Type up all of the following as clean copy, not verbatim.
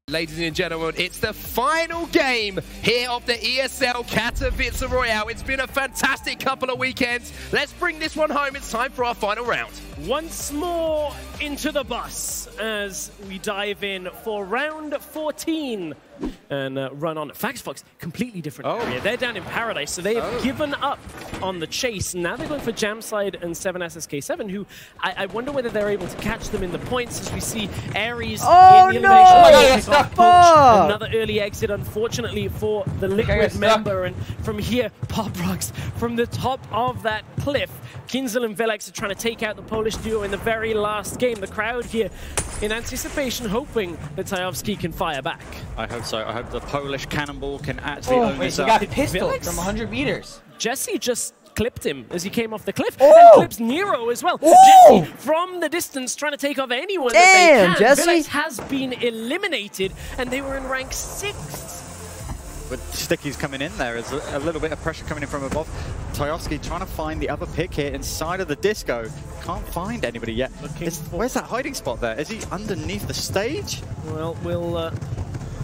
Ladies and gentlemen, it's the final game here of the ESL Katowice Royale. It's been a fantastic couple of weekends. Let's bring this one home. It's time for our final round. Once more into the bus as we dive in for round 14 and run on. Fox, completely different area. They're down in Paradise, so they've given up on the chase. Now they're going for Jamside and 7SSK7, who I wonder whether they're able to catch them in the points as we see Aries in the elimination. Another early exit, unfortunately, for the Liquid member. And from here, Pop Rocks from the top of that cliff. Kinzel and Velex are trying to take out the Polish duo in the very last game. The crowd here in anticipation, hoping that Tajowski can fire back. I hope so. I hope the Polish cannonball can actually own this he up. got pistoled from 100 meters. Jesse just clipped him as he came off the cliff. And clips Nero as well. Jesse from the distance trying to take off anyone that they can. Jesse Velex has been eliminated and they were in rank 6. But Sticky's coming in there. There's a little bit of pressure coming in from above. Tajowski trying to find the other pick here inside of the disco. Can't find anybody yet. Where's that hiding spot there? Is he underneath the stage? Well, we'll...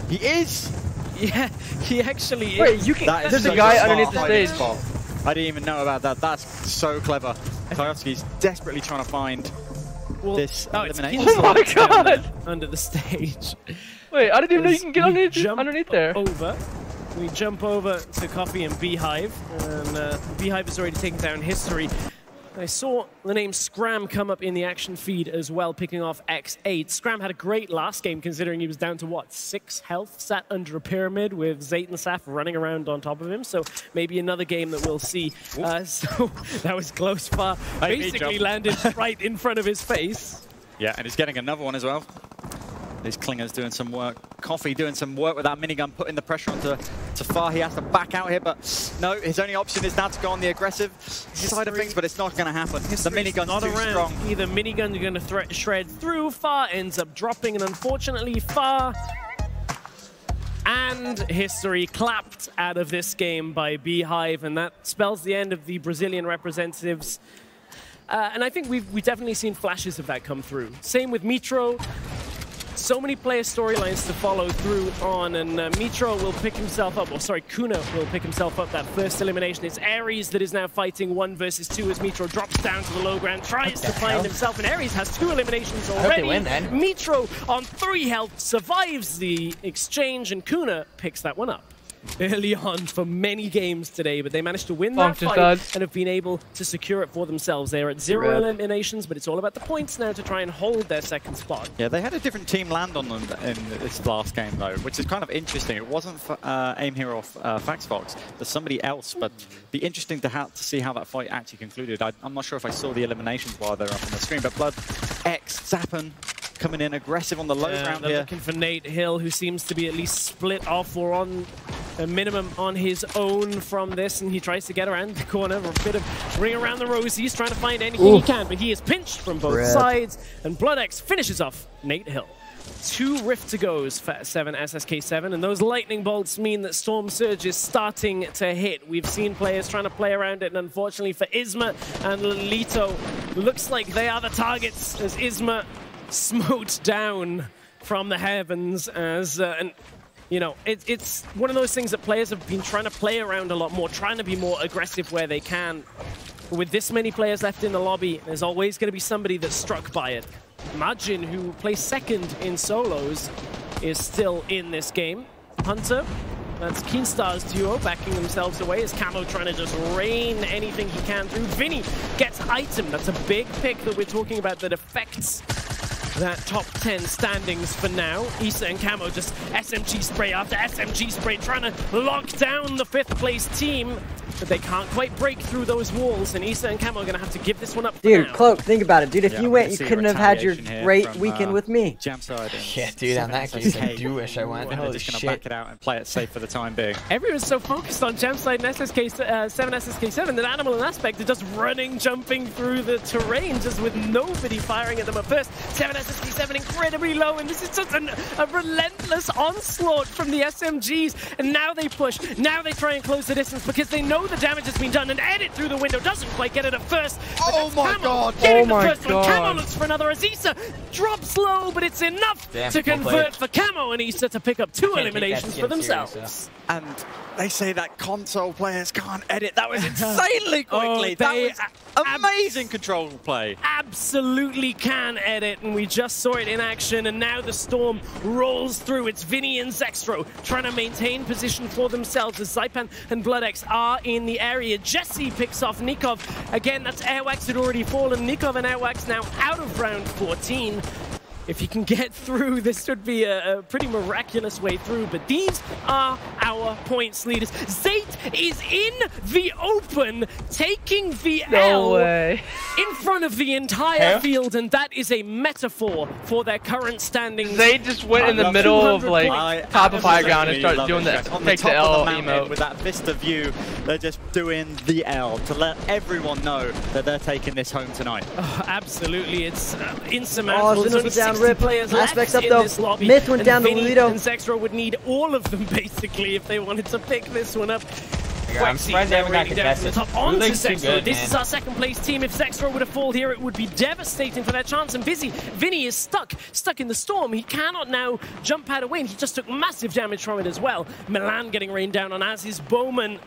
He is! Yeah, he actually is. Wait, you can... There's a guy underneath the stage. Spot. I didn't even know about that. That's so clever. Tajowski's desperately trying to find this elimination. Oh my god! Under the stage. Wait, I didn't even know you can get underneath there. We jump over to Coffee and Beehive, and Beehive has already taken down History. I saw the name Scram come up in the action feed as well, picking off X8. Scram had a great last game, considering he was down to, what, 6 health, sat under a pyramid with Zayt and Saf running around on top of him, so maybe another game that we'll see. So that was close far. Basically landed right in front of his face. Yeah, and he's getting another one as well. These Clingers doing some work. Coffee doing some work with that minigun, putting the pressure onto Far. He has to back out here, but no, his only option is now to go on the aggressive side of things, but it's not going to happen. The minigun's too strong. Either minigun's going to shred through, Far ends up dropping, and unfortunately Far and History clapped out of this game by Beehive, and that spells the end of the Brazilian representatives. And I think we've definitely seen flashes of that come through. Same with Mitro. So many player storylines to follow through on, and Mitro will pick himself up, or sorry, Kuna will pick himself up that first elimination. It's Aries that is now fighting 1 versus 2 as Mitro drops down to the low ground, tries to find himself, and Aries has 2 eliminations already. I hope they win, then. Mitro on 3 health survives the exchange, and Kuna picks that one up early on for many games today, but they managed to win that fight and have been able to secure it for themselves. They're at 0 eliminations, but it's all about the points now to try and hold their second spot. Yeah, they had a different team land on them in this last game, though, which is kind of interesting. It wasn't for, Aim Hero or Fox. There's somebody else, but be interesting to see how that fight actually concluded. I'm not sure if I saw the eliminations while they were up on the screen, but Blood, X, Zappen, coming in aggressive on the low ground here. Looking for Nate Hill, who seems to be at least split off or on a minimum on his own from this, and he tries to get around the corner, a bit of ring around the rosies, trying to find anything he can, but he is pinched from both sides, and BloodX finishes off Nate Hill. 2 Rift to goes for 7SSK7, and those lightning bolts mean that Storm Surge is starting to hit. We've seen players trying to play around it, and unfortunately for Isma and Lolito, looks like they are the targets as Isma smote down from the heavens as you know, it's one of those things that players have been trying to play around a lot more, trying to be more aggressive where they can. But with this many players left in the lobby, there's always going to be somebody that's struck by it. Majin, who plays second in solos, is still in this game. Hunter, that's Keenstar's duo backing themselves away as Camo trying to just rain anything he can through. Vinny gets item. That's a big pick that we're talking about that affects that top 10 standings for now. Issa and Camo just SMG spray after SMG spray, trying to lock down the 5th place team, but they can't quite break through those walls, and Issa and Camo are going to have to give this one up for Dude, now. Cloak, think about it, dude. If you went, you couldn't have had your great weekend with me. Yeah, dude, in that case, I do wish I went. They're just going to back it out and play it safe for the time being. Everyone's so focused on Jamside and 7SSK7 that Animal and Aspect are just running, jumping through the terrain, just with nobody firing at them at first. 7SSK7 incredibly low, and this is just a relentless onslaught from the SMGs, and now they push, now they try and close the distance because they know Now the damage has been done, and Edit through the window doesn't quite get it at first. Oh my god! Getting the first one. Camo looks for another as Issa drops low, but it's enough to convert for Camo and Issa to pick up 2 eliminations for themselves. And they say that console players can't edit. That was insanely quickly. That was amazing control play. Absolutely can edit, and we just saw it in action, and now the Storm rolls through. It's Vinny and Zextro trying to maintain position for themselves as Zypan and BloodX are in the area. Jesse picks off Nikov. Again, that's Airwax had already fallen. Nikov and Airwax now out of round 14. If you can get through, this would be a pretty miraculous way through, but these are our points leaders. Zayt is in the open, taking the L in front of the entire field, and that is a metaphor for their current standings. Zayt just went in the middle of like top of high ground and started doing that. Take the L emote. With that vista view, they're just doing the L to let everyone know that they're taking this home tonight. Oh, absolutely, it's insurmountable. Rip. Players Aspects up in though. This lobby, Myth went down to Lito. And Zextro would need all of them basically if they wanted to pick this one up. I'm surprised they haven't got contested. This is our second place team. If Zextro were to fall here, it would be devastating for their chance. And Vinny is stuck in the storm. He cannot now jump pad away, and he just took massive damage from it as well. Milan getting rained down on, as is Bowman.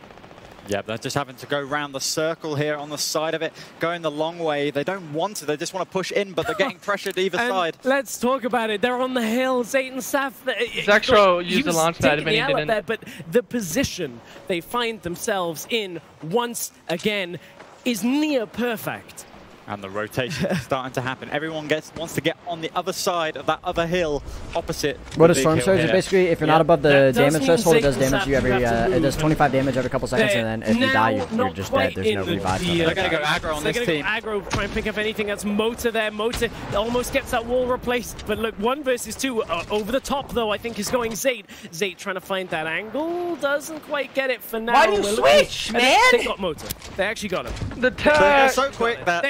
Yeah, they're just having to go around the circle here on the side of it, going the long way. They don't want to, they just want to push in, but they're getting pressured either side. Let's talk about it. They're on the hill. Zayt and Saf. Zextro used the launch pad, but he didn't. There, but the position they find themselves in once again is near perfect. And the rotation is starting to happen. Everyone wants to get on the other side of that other hill opposite. What a Storm Surge is basically, if you're not above the damage threshold, it does damage you every, it does 25 damage every couple seconds, and then if you die, you're just dead. There's no revive. They're going to go aggro on this team. They're going to go aggro, try and pick up anything. That's Mota there. Mota almost gets that wall replaced, but look, 1 versus 2. Over the top, though, I think is going Zayt. Zayt trying to find that angle. Doesn't quite get it for now. Why do you switch, man? They got Mota. They actually got him. They're so quick that,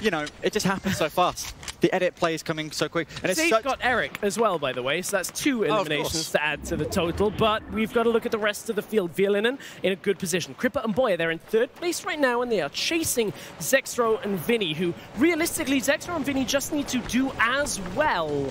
you know, it just happens so fast. The edit play is coming so quick. And Zayt got Eric as well, by the way, so that's 2 eliminations to add to the total. But we've got to look at the rest of the field. Violinen in a good position. Cripper and Boya, they're in 3rd place right now, and they are chasing Zextro and Vinny, who realistically, Zextro and Vinny just need to do as well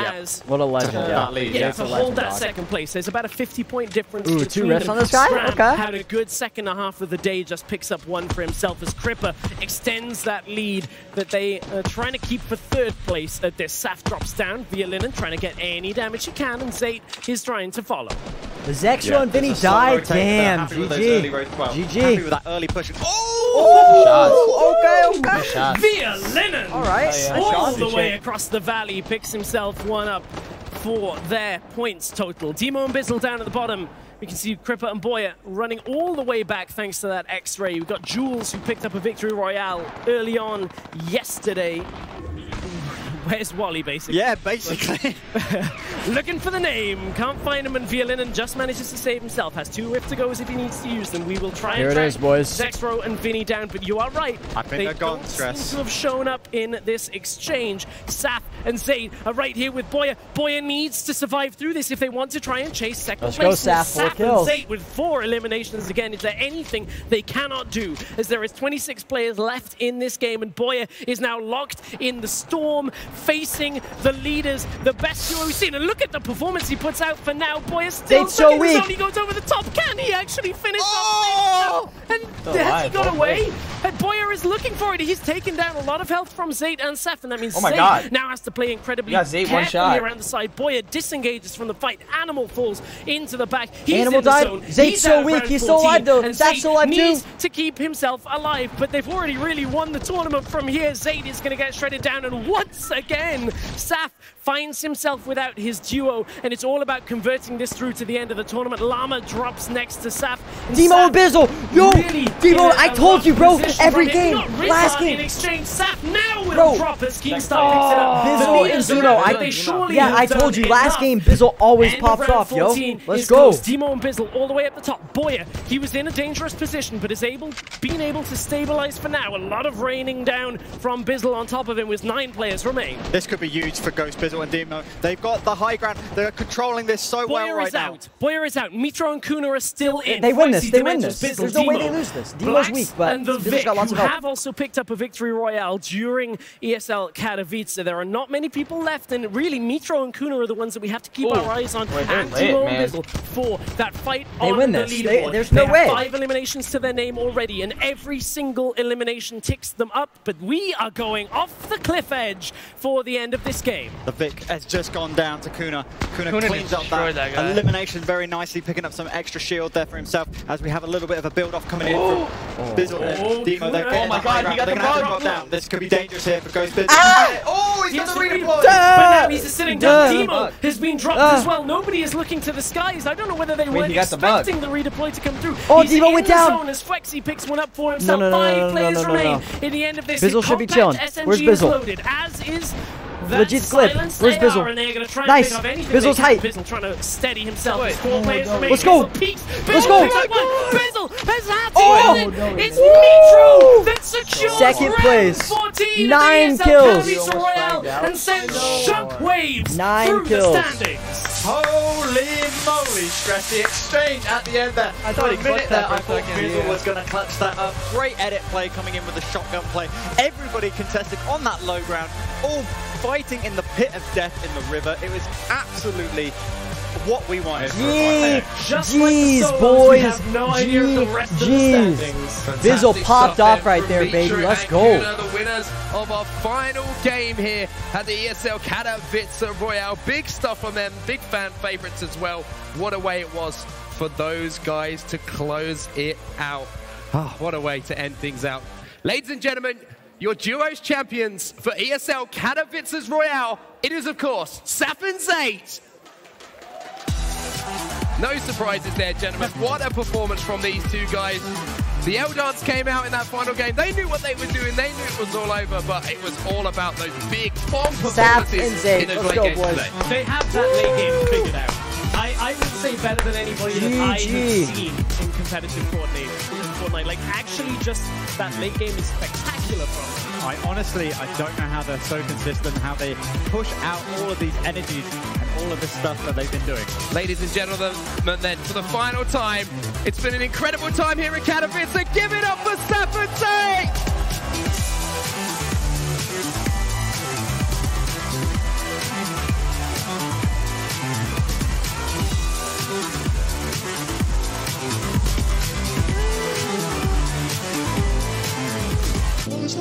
as what a legend, to hold that 2nd place. There's about a 50-point difference. Ooh, 2 riffs on this guy? Scram had a good second half of the day, just picks up 1 for himself as Cripper extends that lead that they are trying to keep for 3rd place. This Saf drops down, Violinen trying to get any damage he can, and Zayt is trying to follow. Zextro and Vinny died. Damn, GG. GG. Happy with that early push. Okay. Violinen. All right. All the way across the valley, picks himself 1 up for their points total. Demo and Bizzle down at the bottom. We can see Cripper and Boya running all the way back thanks to that X-ray. We've got Jules, who picked up a victory royale early on yesterday. Where's Wally, basically? Yeah, basically. Looking for the name. Can't find him, and Violinen just manages to save himself. Has 2 whiff to go if he needs to use them. We will try and track Zextro and Vinny down, but you are right. I think they're gone, Stress. Seem to have shown up in this exchange. Saf and Zayt are right here with Boya. Boya needs to survive through this if they want to try and chase 2nd place. Let's go, Saf. 4 kills. And Zayt with 4 eliminations again. Is there anything they cannot do? As there is 26 players left in this game, and Boya is now locked in the storm, facing the leaders, the best duo we've seen. And look at the performance he puts out for now. Boya still so weak. He goes over the top. Can he actually finish off? And has he got away? And Boya is looking for it. He's taken down a lot of health from Zayt and Seth, and that means Zayt now has to play incredibly carefully around the side. Boya disengages from the fight. Animal falls into the back. Animal died. Zayt's so weak. He's still alive though. And Seth's still alive too. To keep himself alive, but they've already really won the tournament from here. Zayt is going to get shredded down, and once again, Saf finds himself without his duo, and it's all about converting this through to the end of the tournament. Llama drops next to Saf. Demo and Bizzle! Yo! Really Demo, I told you, bro! Every game! Last game! In exchange, Saf now will drop as Keemstar picks it up. Bizzle and Demo, I told you, last game, Bizzle always pops off, yo. Let's go. Demo and Bizzle all the way up the top. Boya, he was in a dangerous position, but is being able to stabilize for now. A lot of raining down from Bizzle on top of him with 9 players remain. This could be huge for Ghost, Bizzle and Demo. They've got the high high ground. They're controlling this so well right now. Boyer is out. Mitro and Kuna are still in. They win this. Feisty They win Dimensions, this. Bizzle, There's no way Demo, they lose this. Demo's weak, but and the Bizzle's Vic, got lots who of help. have also picked up a victory royale during ESL Katowice. There are not many people left, and really Mitro and Kuna are the ones that we have to keep our eyes on. And Demo and Bizzle for that fight on win the this. leaderboard. There's no they way. Have 5 eliminations to their name already, and every single elimination ticks them up. But we are going off the cliff edge for the end of this game. The Vic has just gone down to Kuna. Kuna cleans up destroyed that guy. elimination very nicely, picking up some extra shield there for himself as we have a little bit of a build-off coming in from Bizzle and Demo. Oh my god, he got the bug! Down. This could be dangerous here for Ghost Bizzle. Oh, he's got the redeploy! But now he's sitting down. Demo has been dropped as well. Nobody is looking to the skies. I don't know whether they weren't expecting the redeploy to come through. Oh, he's Demo went down. Zone as Flexi picks one up for himself. 5 players remain in the end of this. Bizzle should be chilling. Where's Bizzle? Loaded, as is legit clip. Where's Bizzle? Nice. Bizzle's height. Bizzle trying to steady himself. Let's go. Let's go. Bizzle has had to Oh, win it. It's Mitro that secures second place. 14 9 kills. Royale and sends shockwaves 9 through kills. the standings. Holy moly, Stressy exchange at the end there. I thought he clutched that for a thought second. Bizzle was going to clutch that up. Great edit play coming in with the shotgun play. Everybody contested on that low ground, all fighting in the pit of death in the river. It was absolutely what we wanted. Jeez, boys. Jeez. Bizzle popped off right there, baby. Let's go. The winners of our final game here at the ESL Katowice Royale. Big stuff from them. Big fan favorites as well. What a way it was for those guys to close it out. Oh, what a way to end things out. Ladies and gentlemen, your duos champions for ESL Katowice Royale, it is of course Sappins 8. No surprises there, gentlemen. What a performance from these two guys. The L-Dance came out in that final game. They knew what they were doing. They knew it was all over, but it was all about those big bomb performances in those late games today. They have that late game figured out. I would say better than anybody that I have seen in competitive Fortnite. Like, actually, just that late game is spectacular from them. I honestly don't know how they're so consistent, how they push out all of these energies and all of this stuff that they've been doing. Ladies and gentlemen, then for the final time, it's been an incredible time here at Katowice. So give it up for Sappins 8! Who's